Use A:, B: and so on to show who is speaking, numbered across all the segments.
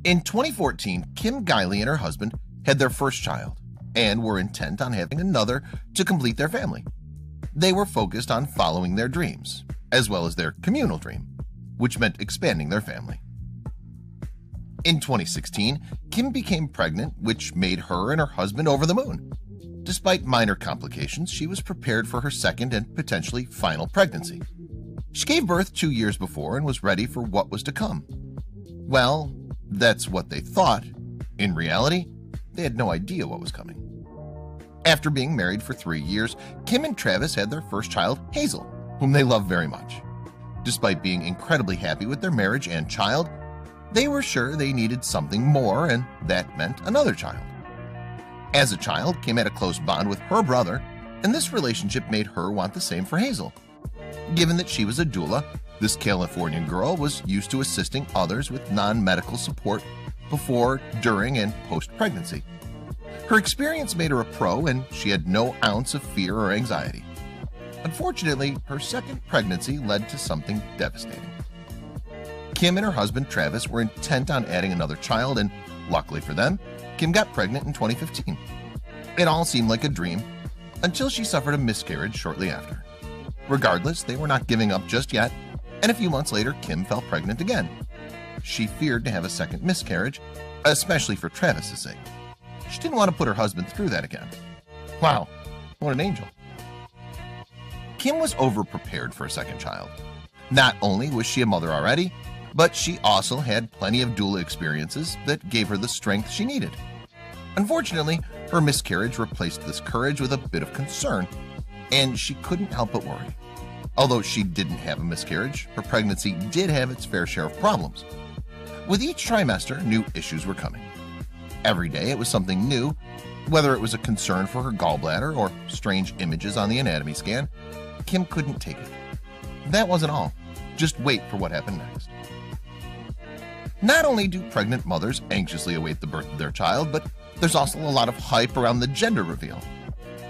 A: In 2014, Kim Guiley and her husband had their first child and were intent on having another to complete their family. They were focused on following their dreams, as well as their communal dream, which meant expanding their family. In 2016, Kim became pregnant, which made her and her husband over the moon. Despite minor complications, she was prepared for her second and potentially final pregnancy. She gave birth 2 years before and was ready for what was to come. Well, that's what they thought. In reality, they had no idea what was coming. After being married for 3 years, Kim and Travis had their first child, Hazel, whom they love very much. Despite being incredibly happy with their marriage and child, they were sure they needed something more, and that meant another child. As a child, Kim had a close bond with her brother, and this relationship made her want the same for Hazel. Given that she was a doula, this Californian girl was used to assisting others with non-medical support before, during, and post-pregnancy. Her experience made her a pro, and she had no ounce of fear or anxiety. Unfortunately, her second pregnancy led to something devastating. Kim and her husband Travis were intent on adding another child, and luckily for them, Kim got pregnant in 2015. It all seemed like a dream until she suffered a miscarriage shortly after. Regardless, they were not giving up just yet, and a few months later, Kim fell pregnant again. She feared to have a second miscarriage, especially for Travis's sake. She didn't want to put her husband through that again. Wow, what an angel. Kim was overprepared for a second child. Not only was she a mother already, but she also had plenty of doula experiences that gave her the strength she needed. Unfortunately, her miscarriage replaced this courage with a bit of concern, and she couldn't help but worry. Although she didn't have a miscarriage, her pregnancy did have its fair share of problems. With each trimester, new issues were coming. Every day it was something new, whether it was a concern for her gallbladder or strange images on the anatomy scan. Kim couldn't take it. That wasn't all. Just wait for what happened next. Not only do pregnant mothers anxiously await the birth of their child, but there's also a lot of hype around the gender reveal.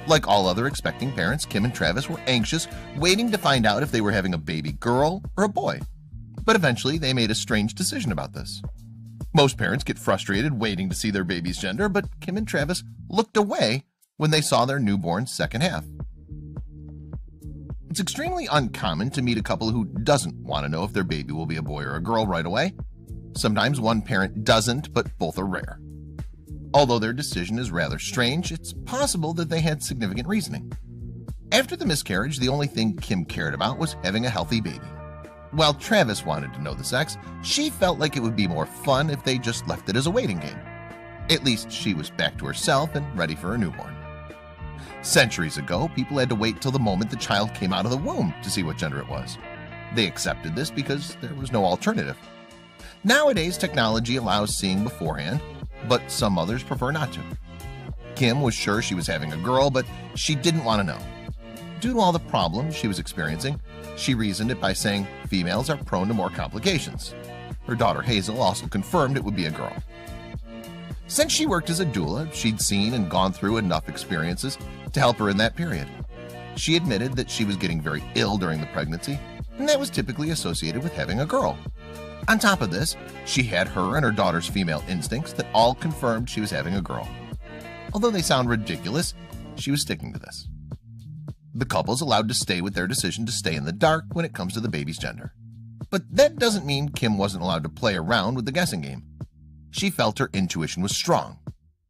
A: Like all other expecting parents, Kim and Travis were anxious, waiting to find out if they were having a baby girl or a boy. But eventually they made a strange decision about this. Most parents get frustrated waiting to see their baby's gender, but Kim and Travis looked away when they saw their newborn's second half. It's extremely uncommon to meet a couple who doesn't want to know if their baby will be a boy or a girl right away. Sometimes one parent doesn't, but both are rare. Although their decision is rather strange, it's possible that they had significant reasoning. After the miscarriage, the only thing Kim cared about was having a healthy baby. While Travis wanted to know the sex, she felt like it would be more fun if they just left it as a waiting game. At least she was back to herself and ready for a newborn. Centuries ago, people had to wait till the moment the child came out of the womb to see what gender it was. They accepted this because there was no alternative. Nowadays, technology allows seeing beforehand, but some mothers prefer not to. Kim was sure she was having a girl, but she didn't want to know. Due to all the problems she was experiencing, she reasoned it by saying females are prone to more complications. Her daughter Hazel also confirmed it would be a girl. Since she worked as a doula, she'd seen and gone through enough experiences to help her in that period. She admitted that she was getting very ill during the pregnancy, and that was typically associated with having a girl. On top of this, she had her and her daughter's female instincts that all confirmed she was having a girl. Although they sound ridiculous, she was sticking to this. The couple's allowed to stay with their decision to stay in the dark when it comes to the baby's gender. But that doesn't mean Kim wasn't allowed to play around with the guessing game. She felt her intuition was strong,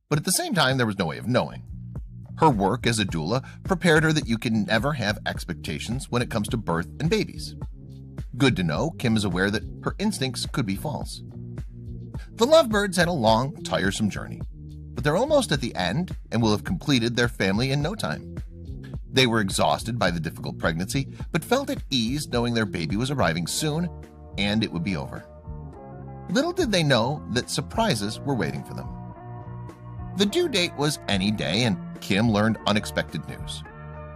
A: but at the same time there was no way of knowing. Her work as a doula prepared her that you can never have expectations when it comes to birth and babies. Good to know, Kim is aware that her instincts could be false. The lovebirds had a long, tiresome journey, but they're almost at the end and will have completed their family in no time. They were exhausted by the difficult pregnancy, but felt at ease knowing their baby was arriving soon and it would be over. Little did they know that surprises were waiting for them. The due date was any day, and Kim learned unexpected news.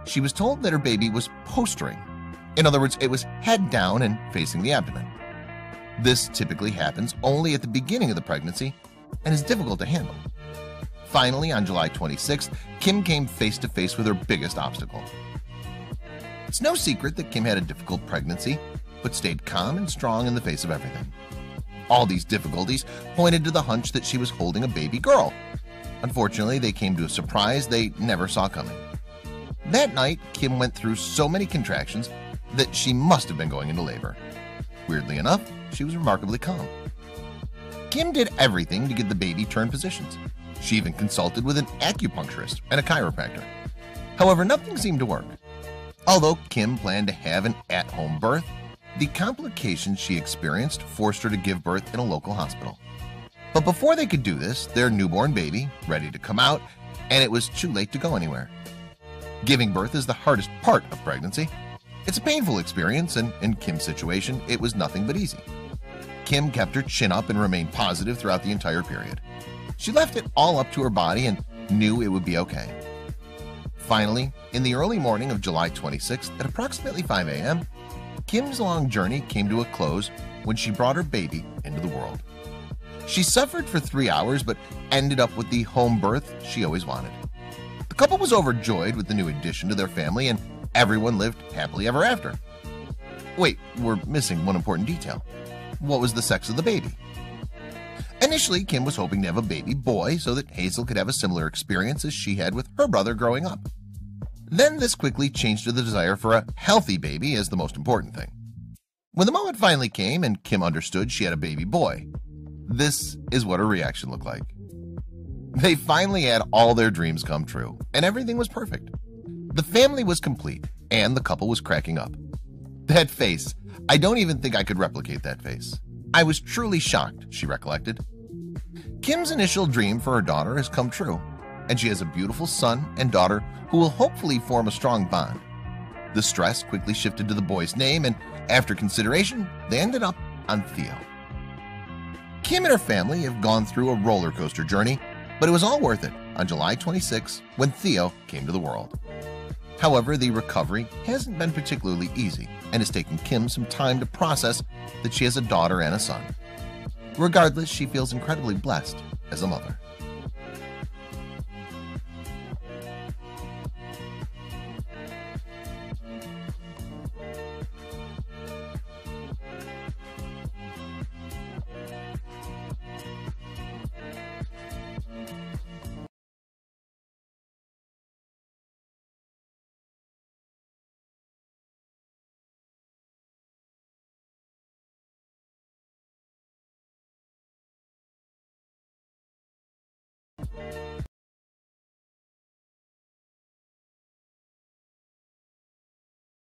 A: She was told that her baby was posturing. In other words, it was head down and facing the abdomen. This typically happens only at the beginning of the pregnancy and is difficult to handle. Finally, on July 26th, Kim came face to face with her biggest obstacle. It's no secret that Kim had a difficult pregnancy, but stayed calm and strong in the face of everything. All these difficulties pointed to the hunch that she was holding a baby girl. Unfortunately, they came to a surprise they never saw coming. That night, Kim went through so many contractions that she must have been going into labor. Weirdly enough, she was remarkably calm. Kim did everything to get the baby turned positions. She even consulted with an acupuncturist and a chiropractor. However, nothing seemed to work. Although Kim planned to have an at-home birth, the complications she experienced forced her to give birth in a local hospital. But before they could do this, their newborn baby, ready to come out, and it was too late to go anywhere. Giving birth is the hardest part of pregnancy. It's a painful experience, and in Kim's situation, it was nothing but easy. Kim kept her chin up and remained positive throughout the entire period. She left it all up to her body and knew it would be okay. Finally, in the early morning of July 26th at approximately 5 a.m., Kim's long journey came to a close when she brought her baby into the world. She suffered for 3 hours but ended up with the home birth she always wanted. The couple was overjoyed with the new addition to their family, and everyone lived happily ever after. Wait, we're missing one important detail. What was the sex of the baby? Initially, Kim was hoping to have a baby boy so that Hazel could have a similar experience as she had with her brother growing up. Then this quickly changed to the desire for a healthy baby as the most important thing. When the moment finally came and Kim understood she had a baby boy, this is what her reaction looked like. They finally had all their dreams come true, and everything was perfect. The family was complete, and the couple was cracking up. That face, I don't even think I could replicate that face. I was truly shocked, she recollected. Kim's initial dream for her daughter has come true, and she has a beautiful son and daughter who will hopefully form a strong bond. The stress quickly shifted to the boy's name, and after consideration, they ended up on Theo. Kim and her family have gone through a roller coaster journey, but it was all worth it on July 26 when Theo came to the world. However, the recovery hasn't been particularly easy, and it's taken Kim some time to process that she has a daughter and a son. Regardless, she feels incredibly blessed as a mother.